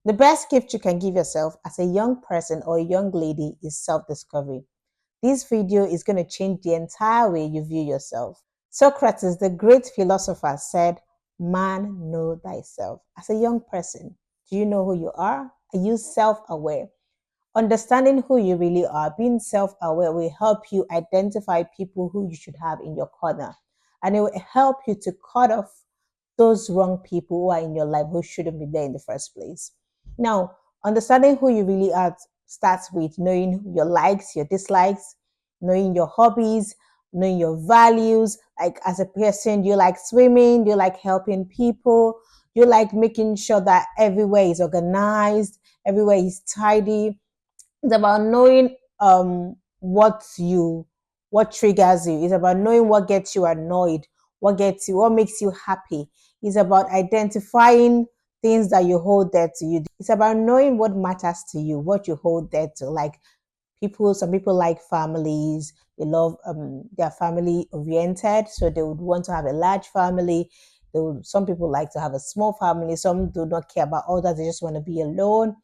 The best gift you can give yourself as a young person or a young lady is self-discovery. This video is going to change the entire way you view yourself. Socrates, the great philosopher, said, "Man, know thyself." As a young person, do you know who you are? Are you self-aware? Understanding who you really are, being self-aware will help you identify people who you should have in your corner. And it will help you to cut off those wrong people who are in your life who shouldn't be there in the first place. Now, understanding who you really are starts with knowing your likes, your dislikes, knowing your hobbies, knowing your values. Like as a person, do you like swimming? Do you like helping people? Do you like making sure that everywhere is organized, everywhere is tidy? It's about knowing what triggers you. It's about knowing what gets you annoyed, what makes you happy. It's about identifying things that you hold dear to you. It's about knowing what matters to you, what you hold dear to. Like some people like families. They love they're family oriented, so they would want to have a large family. Some people like to have a small family. Some do not care about others. They just want to be alone.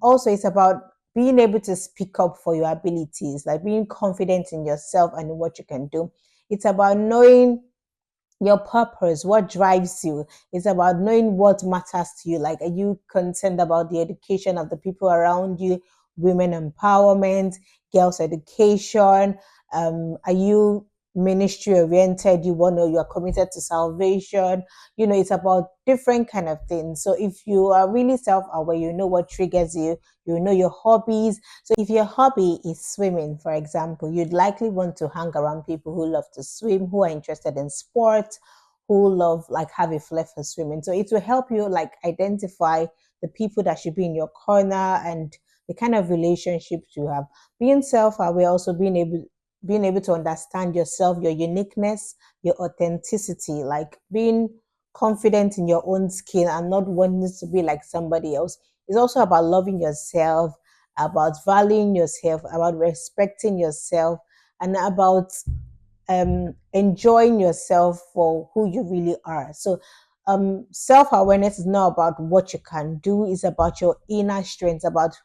Also, it's about being able to speak up for your abilities, like being confident in yourself and in what you can do. It's about knowing your purpose, what drives you. It's about knowing what matters to you. Like, are you concerned about the education of the people around you, women empowerment, girls education? Are you ministry oriented? You're committed to salvation. It's about different kind of things. So if you are really self-aware, you know what triggers you, you know your hobbies. So if your hobby is swimming, for example, you'd likely want to hang around people who love to swim, who are interested in sport, who love like have a flair for swimming. So it will help you like identify the people that should be in your corner and the kind of relationships you have. Being self-aware, also being able to understand yourself, your uniqueness, your authenticity, like being confident in your own skin and not wanting to be like somebody else. It's also about loving yourself, about valuing yourself, about respecting yourself, and about enjoying yourself for who you really are. So, self-awareness is not about what you can do, it's about your inner strength, about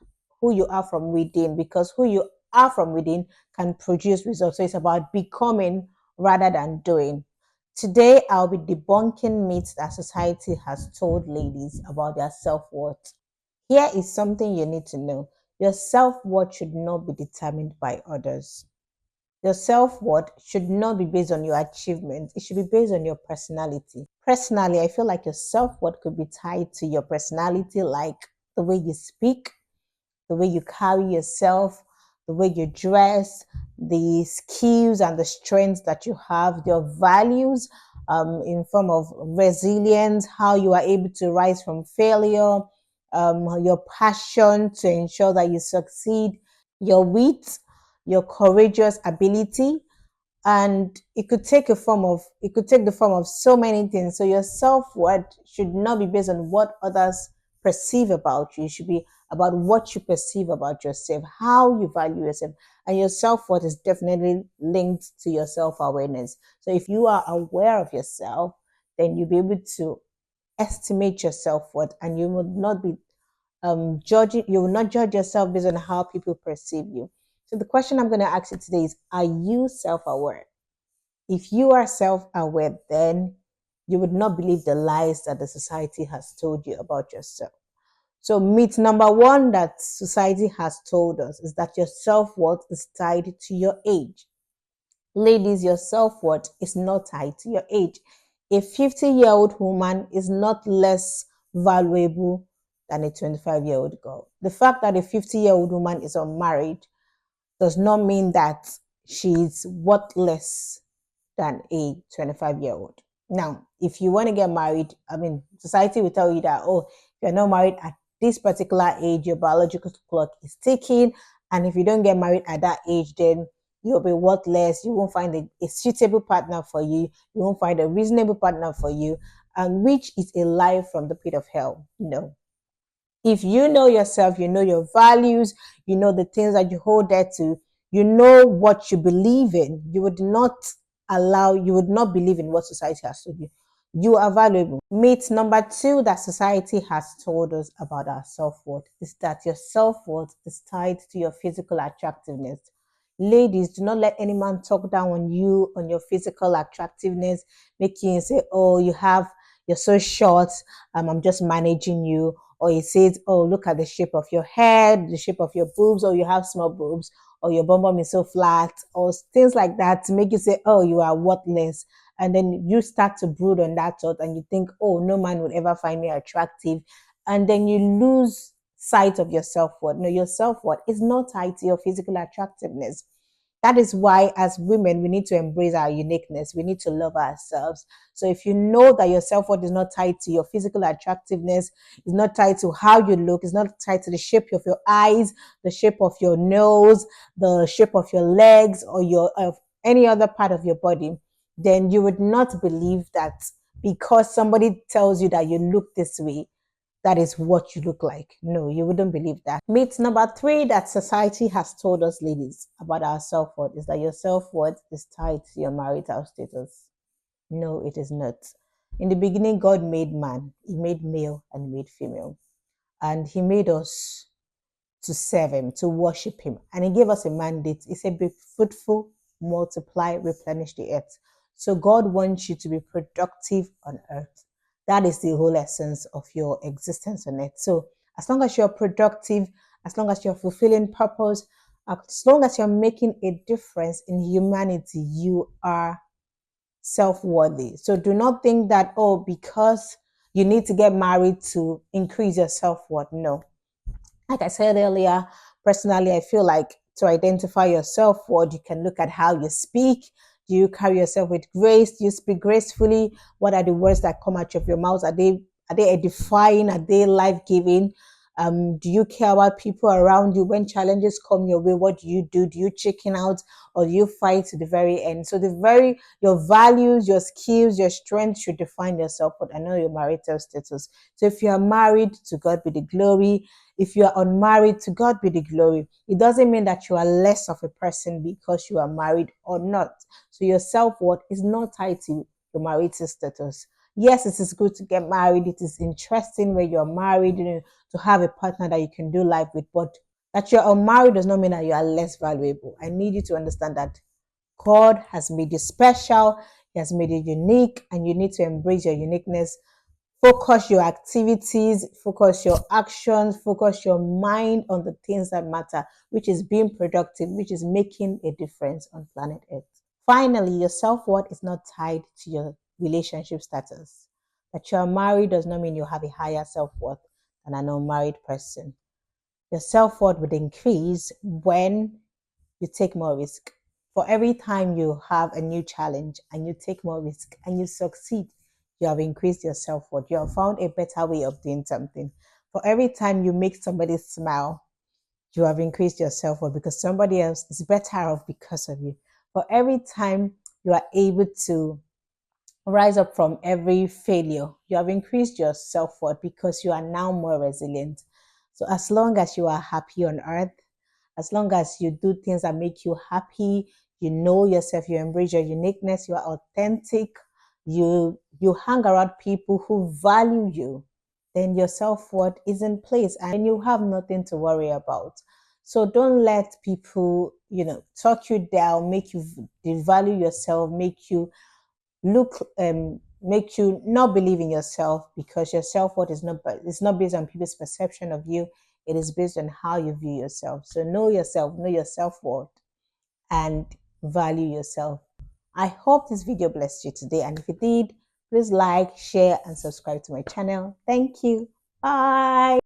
who you are from within, because who you are from within can produce results. So it's about becoming rather than doing. Today, I'll be debunking myths that society has told ladies about their self-worth. Here is something you need to know. Your self-worth should not be determined by others. Your self-worth should not be based on your achievements. It should be based on your personality. Personally, I feel like your self-worth could be tied to your personality, like the way you speak, the way you carry yourself, the way you dress, the skills and the strengths that you have, your values in form of resilience, how you are able to rise from failure, your passion to ensure that you succeed, your wit, your courageous ability, and it could take the form of so many things. So your self-worth should not be based on what others perceive about you. It should be about what you perceive about yourself, how you value yourself. And your self-worth is definitely linked to your self-awareness. So if you are aware of yourself, then you'll be able to estimate your self-worth, and you will not be you will not judge yourself based on how people perceive you. So the question I'm going to ask you today is, are you self-aware? If you are self-aware, then you would not believe the lies that the society has told you about yourself. So myth number one that society has told us is that your self-worth is tied to your age. Ladies, your self-worth is not tied to your age. A 50-year-old woman is not less valuable than a 25-year-old girl. The fact that a 50-year-old woman is unmarried does not mean that she's worthless than a 25-year-old. Now, if you want to get married, society will tell you that, oh, if you're not married at this particular age, your biological clock is ticking. And if you don't get married at that age, then you'll be worthless. You won't find a suitable partner for you. You won't find a reasonable partner for you. And which is a lie from the pit of hell. No. If you know yourself, you know your values, you know the things that you hold dear to, you know what you believe in, you would not believe in what society has told you. You are valuable. Myth number two that society has told us about our self-worth is that your self-worth is tied to your physical attractiveness. Ladies, do not let any man talk down on you, on your physical attractiveness, making you say, oh, you're so short, I'm just managing you. Or he says, oh, look at the shape of your head, the shape of your boobs, or you have small boobs, or your bum bum is so flat, or things like that to make you say, oh, you are worthless. And then you start to brood on that thought and you think, oh, no man would ever find me attractive. And then you lose sight of your self-worth. No, your self-worth is not tied to your physical attractiveness. That is why, as women, we need to embrace our uniqueness. We need to love ourselves. So, if you know that your self worth is not tied to your physical attractiveness, it's not tied to how you look, it's not tied to the shape of your eyes, the shape of your nose, the shape of your legs, or your of any other part of your body, then you would not believe that because somebody tells you that you look this way, that is what you look like. No, you wouldn't believe that. Myth number three that society has told us, ladies, about our self-worth is that your self-worth is tied to your marital status. No, it is not. In the beginning, God made man. He made male and made female. And he made us to serve him, to worship him. And he gave us a mandate. He said, be fruitful, multiply, replenish the earth. So God wants you to be productive on earth. That is the whole essence of your existence on earth. So as long as you're productive, as long as you're fulfilling purpose, as long as you're making a difference in humanity, you are self-worthy. So do not think that, oh, because you need to get married to increase your self-worth. No. Like I said earlier, personally, I feel like to identify your self-worth, you can look at how you speak. Do you carry yourself with grace? Do you speak gracefully? What are the words that come out of your mouth? Are they edifying? Are they life-giving? Do you care about people around you? When challenges come your way, what do you do? Do you chicken out or do you fight to the very end? So your values, your skills, your strength should define your self-worth. I know your marital status. So if you are married, to God be the glory. If you are unmarried, to God be the glory. It doesn't mean that you are less of a person because you are married or not. So your self-worth is not tied to your marital status. Yes, it is good to get married. It is interesting when you're married, to have a partner that you can do life with. But that you're unmarried does not mean that you are less valuable. I need you to understand that God has made you special. He has made you unique, and you need to embrace your uniqueness. Focus your activities, focus your actions, focus your mind on the things that matter, which is being productive, which is making a difference on planet Earth. Finally, your self-worth is not tied to your relationship status. That you're married does not mean you have a higher self-worth than an unmarried person. Your self-worth would increase when you take more risk. For every time you have a new challenge and you take more risk and you succeed, you have increased your self-worth. You have found a better way of doing something. For every time you make somebody smile, you have increased your self-worth because somebody else is better off because of you. For every time you are able to rise up from every failure, you have increased your self-worth because you are now more resilient. So as long as you are happy on earth, as long as you do things that make you happy, you know yourself, you embrace your uniqueness, you are authentic, you hang around people who value you, then your self-worth is in place and you have nothing to worry about. So don't let people, talk you down, make you devalue yourself, make you not believe in yourself, because your self-worth is not based on people's perception of you. It is based on how you view yourself. So know yourself, know your self-worth, and value yourself. I hope this video blessed you today, and if it did, please like, share, and subscribe to my channel. Thank you. Bye.